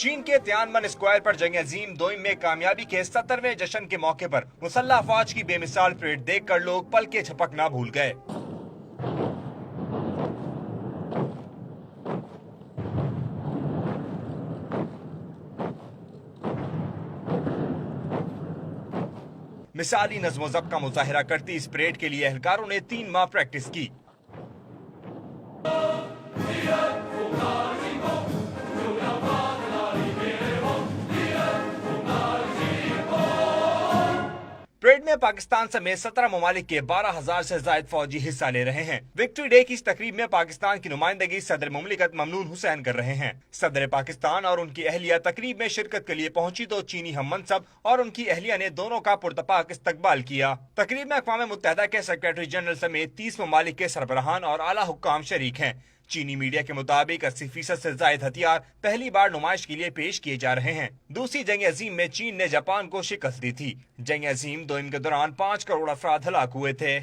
चीन के तियानमन स्क्वायर पर जंग अजीम दोइम में कामयाबी के 70वें जश्न के मौके पर मुसल्लह अफवाज की बेमिसाल परेड देखकर लोग पल के झपकना भूल गए। मिसाली नज़्म ज़ब्त का मुजाहिरा करती इस परेड के लिए एहलकारों ने 3 माह प्रैक्टिस की। परेड में पाकिस्तान समेत 17 ममालिक के 12,000 से ज्यादा फौजी हिस्सा ले रहे हैं। विक्ट्री डे की इस तकरीब में पाकिस्तान की नुमाइंदगी सदर मुमलिकत ममनून हुसैन कर रहे हैं। सदर पाकिस्तान और उनकी अहलिया तकरीब में शिरकत के लिए पहुंची तो चीनी हम मनसब और उनकी अहलिया ने दोनों का पुरतपाक इस्तकबाल किया। तकरीब में अक़वाम मुत्तहिदा के सेक्रेटरी जनरल समेत 30 ममालिक के सरबराहान और आला हुक्काम शरीक हैं। चीनी मीडिया के मुताबिक 80% से ज्यादा हथियार पहली बार नुमाइश के लिए पेश किए जा रहे हैं। दूसरी जंग अजीम में चीन ने जापान को शिकस्त दी थी। जंग अजीम दोइम के दौरान 5 करोड़ अफराद हलाक हुए थे।